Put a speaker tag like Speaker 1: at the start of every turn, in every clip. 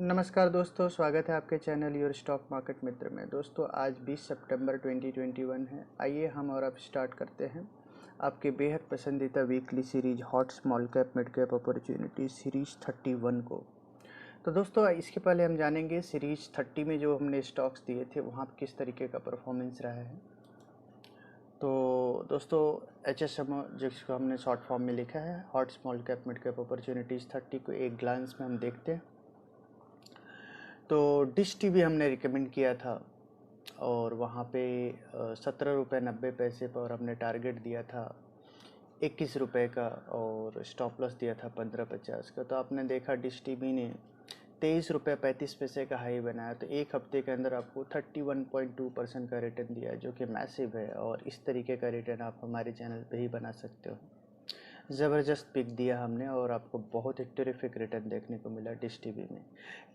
Speaker 1: नमस्कार दोस्तों, स्वागत है आपके चैनल योर स्टॉक मार्केट मित्र में। दोस्तों आज 20 सितंबर 2021 है। आइए हम और आप स्टार्ट करते हैं आपके बेहद पसंदीदा weekly series hot small cap mid cap opportunity series 31 को। तो दोस्तों इसके पहले हम जानेंगे सीरीज 30 में जो हमने स्टॉक्स दिए थे वहाँ किस तरीके का परफॉर्मेंस रहा है। तो दोस्तों HSM जिसको हमने शॉर्ट फॉर्म में लिखा है hot small cap mid cap opportunities 30 को एक ग्लांस में हम देखते हैं। तो डिश टीवी हमने रिकमेंड किया था और वहाँ पे 17 रुपये 90 पैसे पर हमने टारगेट दिया था 21 रुपये का और स्टॉप लॉस दिया था 15.50 का। तो आपने देखा डिश टीवी ने 23 रुपये 35 पैसे का हाई बनाया। तो एक हफ्ते के अंदर आपको 31.2% का रिटर्न दिया जो कि मैसिव है और इस तरीके का रिटर्न आप हमारे चैनल पे ही बना सकते हो। ज़बरदस्त पिक दिया हमने और आपको बहुत ही टेरिफिक रिटर्न देखने को मिला डिश टीवी में।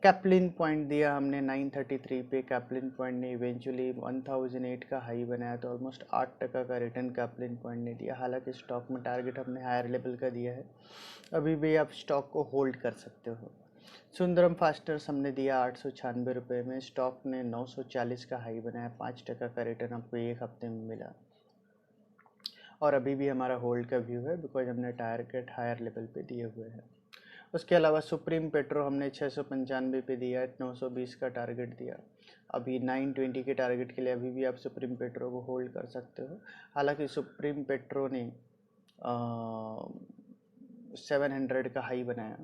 Speaker 1: कैप्लिन पॉइंट दिया हमने 933 पे। कैप्लिन पॉइंट ने इवेंचुअली 1008 का हाई बनाया तो ऑलमोस्ट 8% का रिटर्न कैप्लिन पॉइंट ने दिया। हालांकि स्टॉक में टारगेट हमने हायर लेवल का दिया है, अभी भी आप स्टॉक को होल्ड कर सकते हो। सुंदरम फास्टर्स हमने दिया 896 रुपये में। स्टॉक ने 940 का हाई बनाया, 5% का रिटर्न आपको एक हफ्ते में मिला और अभी भी हमारा होल्ड का व्यू है बिकॉज हमने टारगेट हायर लेवल पे दिए हुए हैं। उसके अलावा सुप्रीम पेट्रो हमने 695 पे दिया है, 920 का टारगेट दिया। अभी 920 के टारगेट के लिए अभी भी आप सुप्रीम पेट्रो को होल्ड कर सकते हो। हालांकि सुप्रीम पेट्रो ने 700 का हाई बनाया।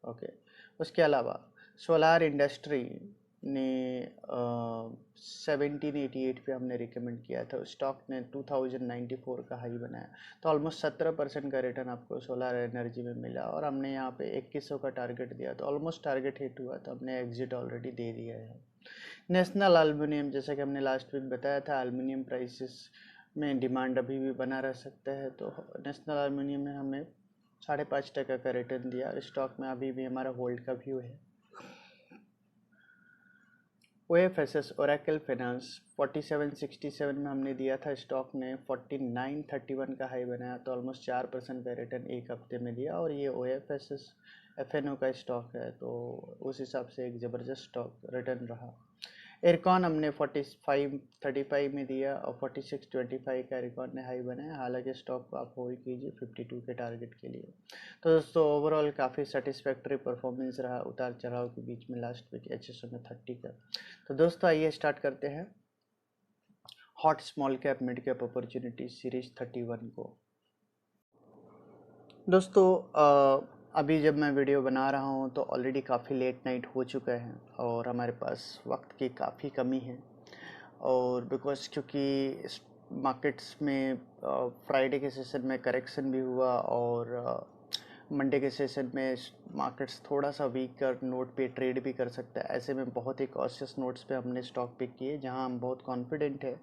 Speaker 1: ओके, उसके अलावा सोलार इंडस्ट्री ने 1788 पे हमने रिकमेंड किया था। स्टॉक ने 2094 का हाई बनाया तो ऑलमोस्ट 17% का रिटर्न आपको सोलार एनर्जी में मिला और हमने यहाँ पे 2100 का टारगेट दिया तो ऑलमोस्ट टारगेट हिट हुआ तो हमने एग्जिट ऑलरेडी दे दिया है। नेशनल एल्युमिनियम, जैसा कि हमने लास्ट वीक बताया था, एल्युमिनियम प्राइसेस में डिमांड अभी भी बना रह सकता है तो नेशनल एल्युमिनियम में हमें 5.5% का रिटर्न दिया। स्टॉक में अभी भी हमारा होल्ड का व्यू है। OFSS ओरेकल फाइनेंस 4767 में हमने दिया था। स्टॉक ने 4931 का हाई बनाया तो ऑलमोस्ट 4% का रिटर्न एक हफ्ते में दिया और ये OFSS FNO का स्टॉक है तो उस हिसाब से एक ज़बरदस्त स्टॉक रिटर्न रहा। एरकॉन हमने 4535 में दिया और 4625 का एरकॉन ने हाई बनाया। हालांकि स्टॉक को आप होल्ड कीजिए 52 के टारगेट के लिए। तो दोस्तों ओवरऑल काफ़ी सेटिस्फैक्टरी परफॉर्मेंस रहा उतार चढ़ाव के बीच में लास्ट वीक HSM में 30 का। तो दोस्तों आइए स्टार्ट करते हैं hot small cap mid cap opportunity series 31 को। दोस्तों अभी जब मैं वीडियो बना रहा हूँ तो ऑलरेडी काफ़ी लेट नाइट हो चुका है और हमारे पास वक्त की काफ़ी कमी है और बिकॉज क्योंकि मार्केट्स में फ्राइडे के सेशन में करेक्शन भी हुआ और मंडे के सेशन में मार्केट्स थोड़ा सा वीकर नोट पे ट्रेड भी कर सकता है। ऐसे में बहुत ही कॉशियस नोट्स पे हमने स्टॉक पिक किए जहां हम बहुत कॉन्फिडेंट है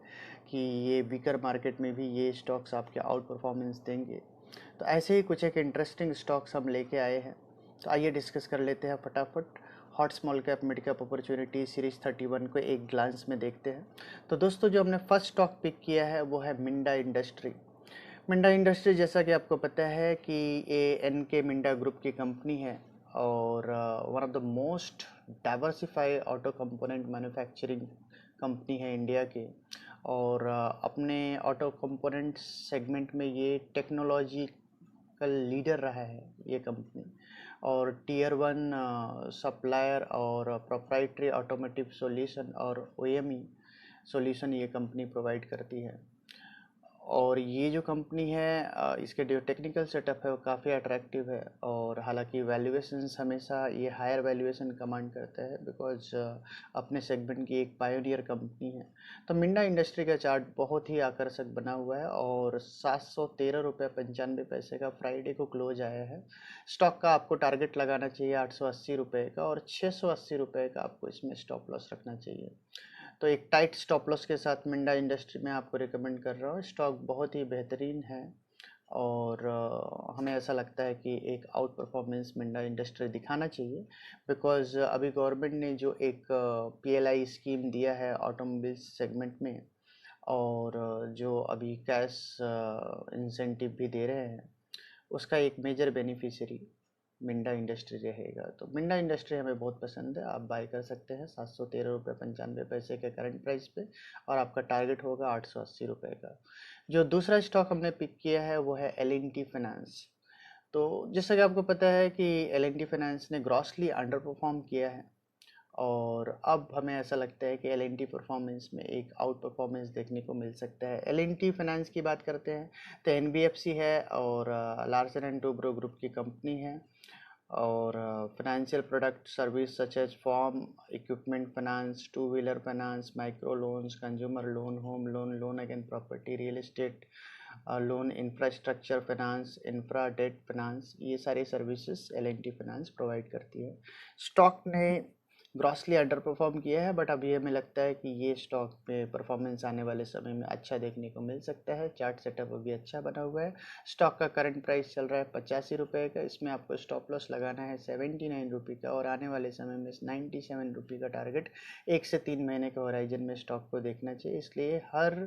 Speaker 1: कि ये वीकर मार्केट में भी ये स्टॉक्स आपके आउट परफॉर्मेंस देंगे। तो ऐसे ही कुछ एक इंटरेस्टिंग स्टॉक्स हम लेके आए हैं तो आइए डिस्कस कर लेते हैं फटाफट। Hot small cap mid cap opportunity series 31 को एक ग्लांस में देखते हैं। तो दोस्तों जो हमने फर्स्ट स्टॉक पिक किया है वो है मिंडा इंडस्ट्री। मिंडा इंडस्ट्री जैसा कि आपको पता है कि ये NK मिंडा ग्रुप की कंपनी है और one of the most diversified auto component manufacturing company है इंडिया के और अपने ऑटो कंपोनेंट सेगमेंट में ये टेक्नोलॉजिकल लीडर रहा है ये कंपनी और टियर 1 सप्लायर और प्रोप्राइटरी ऑटोमोटिव सॉल्यूशन और OEM सॉल्यूशन ये कंपनी प्रोवाइड करती है। और ये जो कंपनी है इसके जो टेक्निकल सेटअप है वो काफ़ी अट्रैक्टिव है और हालांकि वैल्यूएशंस हमेशा ये हायर वैल्यूएशन कमांड करता है बिकॉज अपने सेगमेंट की एक पायोनियर कंपनी है। तो मिंडा इंडस्ट्री का चार्ट बहुत ही आकर्षक बना हुआ है और 713 रुपये 95 पैसे का फ्राइडे को क्लोज आया है। स्टॉक का आपको टारगेट लगाना चाहिए 880 रुपये का और 680 रुपये का आपको इसमें स्टॉप लॉस रखना चाहिए। तो एक टाइट स्टॉप लॉस के साथ मिंडा इंडस्ट्री में आपको रिकमेंड कर रहा हूँ। स्टॉक बहुत ही बेहतरीन है और हमें ऐसा लगता है कि एक आउट परफॉर्मेंस मिंडा इंडस्ट्री दिखाना चाहिए बिकॉज अभी गवर्नमेंट ने जो एक PLI स्कीम दिया है ऑटोमोबाइल सेगमेंट में और जो अभी कैश इंसेंटिव भी दे रहे हैं उसका एक मेजर बेनिफिशियरी मिंडा इंडस्ट्री रहेगा। तो मिंडा इंडस्ट्री हमें बहुत पसंद है, आप बाय कर सकते हैं 713 रुपये 95 पैसे के करंट प्राइस पे, और आपका टारगेट होगा 880 रुपये का। जो दूसरा स्टॉक हमने पिक किया है वो है L&T फाइनेंस। तो जैसा कि आपको पता है कि L&T फाइनेंस ने ग्रॉसली अंडर परफॉर्म किया है, और अब हमें ऐसा लगता है कि L&T परफॉर्मेंस में एक आउट परफॉर्मेंस देखने को मिल सकता है। L&T फाइनेंस की बात करते हैं तो NBFC है और लार्सन एंड टूब्रो ग्रुप की कंपनी है, और financial product service such as farm equipment finance, two wheeler finance, micro loans, consumer loan, home loan, loan against property, real estate loan, infrastructure finance, infra debt finance, ये सारी services L&T finance provide करती है। Stock ने grossly under perform किया है, but अभी हमें लगता है कि ये स्टॉक में परफॉर्मेंस आने वाले समय में अच्छा देखने को मिल सकता है। चार्ट सेटअप अभी अच्छा बना हुआ है। स्टॉक का करंट प्राइस चल रहा है 85 रुपये का, इसमें आपको स्टॉप लॉस लगाना है 79 रुपये का, और आने वाले समय में 97 रुपये का टारगेट 1 से 3 महीने के होराइजन में स्टॉक को देखना चाहिए। इसलिए हर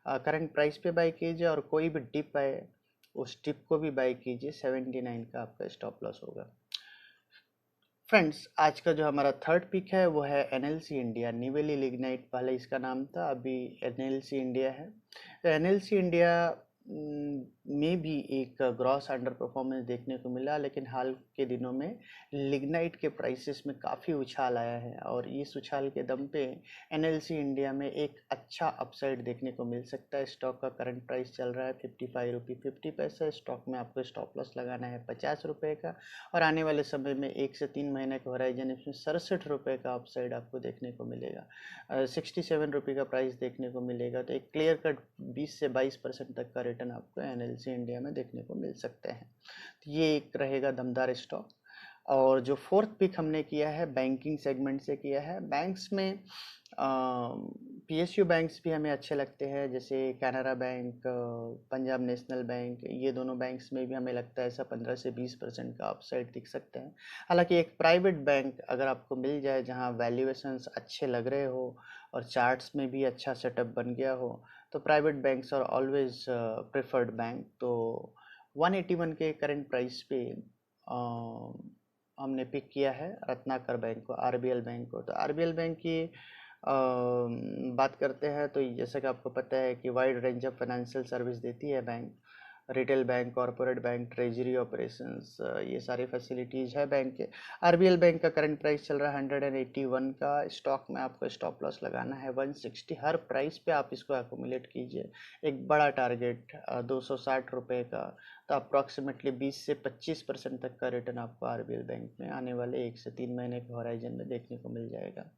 Speaker 1: करंट प्राइस पे बाई कीजिए, और कोई भी डिप आए उस डिप को भी बाई कीजिए। 79 का आपका स्टॉप लॉस होगा। फ्रेंड्स, आज का जो हमारा थर्ड पिक है वो है NLC इंडिया। निवेली लिग्नाइट पहले इसका नाम था, अभी NLC इंडिया है। तो NLC इंडिया में भी एक ग्रॉस अंडर परफॉर्मेंस देखने को मिला, लेकिन हाल के दिनों में लिग्नाइट के प्राइसेस में काफ़ी उछाल आया है, और इस उछाल के दम पे NLC इंडिया में एक अच्छा अपसाइड देखने को मिल सकता है। स्टॉक का करंट प्राइस चल रहा है 55 रुपये 50 पैसे। स्टॉक में आपको स्टॉप लॉस लगाना है 50 रुपये का, और आने वाले समय में 1 से 3 महीने का होराइजन इसमें 67 रुपये का अपसाइड आपको देखने को मिलेगा। 67 रुपये का प्राइस देखने को मिलेगा, तो एक क्लियर कट 20 से 22% तक का रिटर्न आपको NLC इंडिया में देखने को मिल सकते हैं। तो ये एक रहेगा दमदार स्टॉक। और जो फोर्थ पिक हमने किया है बैंकिंग सेगमेंट से किया है। बैंक्स में PSU बैंक्स भी हमें अच्छे लगते हैं, जैसे Canara bank, Punjab national bank, ये दोनों बैंक्स में भी हमें लगता है ऐसा 15 से 20% का अपसाइड दिख सकते हैं। हालांकि एक प्राइवेट बैंक अगर आपको मिल जाए जहां वैल्यूएशंस अच्छे लग रहे हो और चार्ट्स में भी अच्छा सेटअप बन गया हो, तो private banks are always preferred bank. तो 181 के करंट प्राइस पे हमने पिक किया है रत्नाकर बैंक को, RBL बैंक को। तो RBL बैंक की बात करते हैं तो जैसा कि आपको पता है कि wide range of financial service देती है bank, retail bank, corporate bank, treasury operations, ये सारी फैसिलिटीज़ है बैंक के। RBL बैंक का करंट प्राइस चल रहा है 181 का। स्टॉक में आपको स्टॉप लॉस लगाना है 160। हर प्राइस पे आप इसको एक्यूमुलेट कीजिए। एक बड़ा टारगेट 260 रुपये का, तो अप्रॉक्सीमेटली 20 से 25% तक का रिटर्न आपको RBL बैंक में आने वाले 1 से 3 महीने के होराइजन में देखने को मिल जाएगा।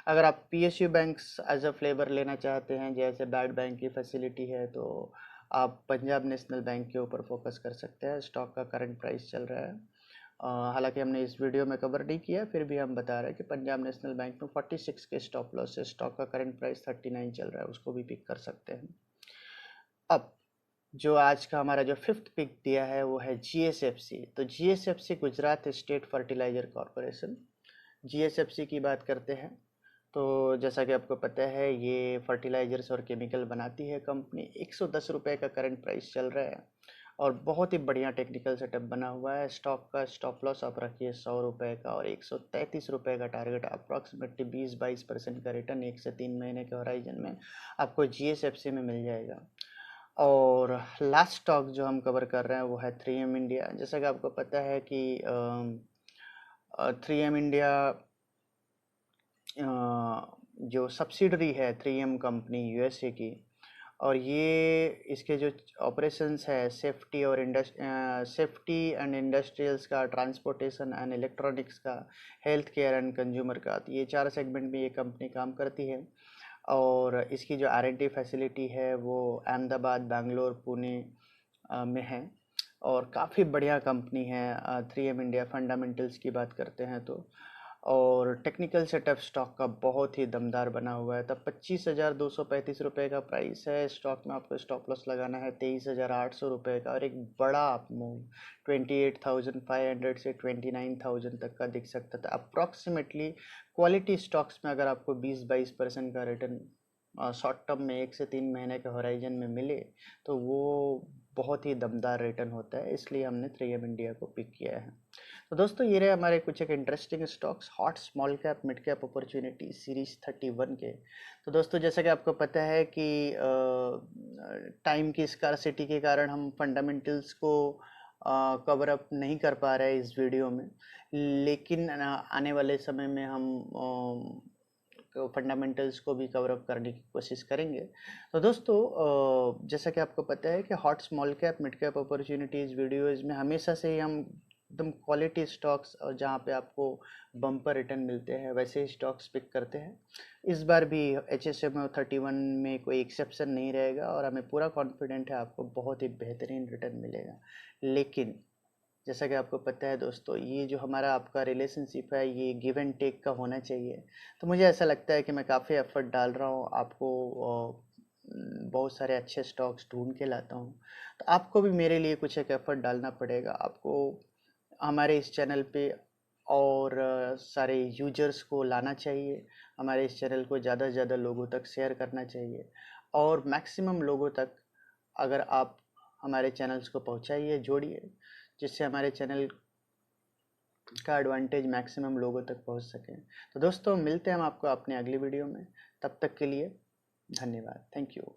Speaker 1: अगर आप PSU banks as a flavour लेना चाहते हैं, जैसे बैड बैंक की फैसिलिटी है, तो आप पंजाब नेशनल बैंक के ऊपर फोकस कर सकते हैं। स्टॉक का करंट प्राइस चल रहा है, हालांकि हमने इस वीडियो में कवर नहीं किया, फिर भी हम बता रहे हैं कि पंजाब नेशनल बैंक में 46 के स्टॉप लॉस से स्टॉक का करंट प्राइस 39 चल रहा है, उसको भी पिक कर सकते हैं। अब जो आज का हमारा जो फिफ्थ पिक दिया है वो है GSFC। तो GSFC Gujarat state fertiliser corporation, GSFC की बात करते हैं। तो जैसा कि आपको पता है ये फर्टिलाइजर्स और केमिकल बनाती है कंपनी। 110 रुपये का करंट प्राइस चल रहा है, और बहुत ही बढ़िया टेक्निकल सेटअप बना हुआ है। स्टॉक का स्टॉप लॉस आप रखिए 100 रुपये का, और 133 रुपये का टारगेट, अप्रॉक्सीमेटली 20-22% का रिटर्न 1 से 3 महीने के होराइजन में आपको GSFC में मिल जाएगा। और लास्ट स्टॉक जो हम कवर कर रहे हैं वो है 3M इंडिया। जैसा कि आपको पता है कि 3M इंडिया जो सब्सिडरी है 3M कंपनी USA की, और ये इसके जो ऑपरेशंस है सेफ्टी और सेफ्टी एंड इंडस्ट्रियल्स का, ट्रांसपोर्टेशन एंड इलेक्ट्रॉनिक्स का, हेल्थ केयर एंड कंज्यूमर का, तो ये 4 सेगमेंट में ये कंपनी काम करती है। और इसकी जो R&D फैसिलिटी है वो अहमदाबाद, बेंगलोर, पुणे में है, और काफ़ी बढ़िया कंपनी है 3M इंडिया। फंडामेंटल्स की बात करते हैं तो, और टेक्निकल सेटअप स्टॉक का बहुत ही दमदार बना हुआ है। तब 25,235 रुपये का प्राइस है। स्टॉक में आपको स्टॉप लॉस लगाना है 23,800 रुपये का, और एक बड़ा अप मूव 28,500 से 29,000 तक का दिख सकता था। अप्रॉक्सीमेटली क्वालिटी स्टॉक्स में अगर आपको 20-22% का रिटर्न शॉर्ट टर्म में 1 से 3 महीने के होराइजन में मिले, तो वो बहुत ही दमदार रिटर्न होता है, इसलिए हमने 3M इंडिया को पिक किया है। तो दोस्तों ये रहे हमारे कुछ एक interesting stocks hot small cap mid cap opportunity series 31 के। तो दोस्तों जैसा कि आपको पता है कि टाइम की स्कार्सिटी के कारण हम फंडामेंटल्स को कवर अप नहीं कर पा रहे हैं इस वीडियो में, लेकिन आने वाले समय में हम फंडामेंटल्स को भी कवर अप करने की कोशिश करेंगे। तो दोस्तों जैसा कि आपको पता है कि hot small cap mid cap opportunities videos में हमेशा से ही हम एकदम क्वालिटी स्टॉक्स और जहाँ पे आपको बम्पर रिटर्न मिलते हैं वैसे ही स्टॉक्स पिक करते हैं। इस बार भी HSM 31 में कोई एक्सेप्शन नहीं रहेगा और हमें पूरा कॉन्फिडेंट है आपको बहुत ही बेहतरीन रिटर्न मिलेगा। लेकिन जैसा कि आपको पता है दोस्तों, ये जो हमारा आपका रिलेशनशिप है ये गिव एंड टेक का होना चाहिए। तो मुझे ऐसा लगता है कि मैं काफ़ी एफर्ट डाल रहा हूँ, आपको बहुत सारे अच्छे स्टॉक्स ढूंढ के लाता हूँ। तो आपको भी मेरे लिए कुछ एक एफर्ट डालना पड़ेगा। आपको हमारे इस चैनल पे और सारे यूजर्स को लाना चाहिए, हमारे इस चैनल को ज़्यादा से ज़्यादा लोगों तक शेयर करना चाहिए और मैक्सिमम लोगों तक अगर आप हमारे चैनल्स को पहुँचाइए, जोड़िए, जिससे हमारे चैनल का एडवांटेज मैक्सिमम लोगों तक पहुंच सके। तो दोस्तों मिलते हैं हम आपको अपने अगली वीडियो में, तब तक के लिए धन्यवाद, थैंक यू।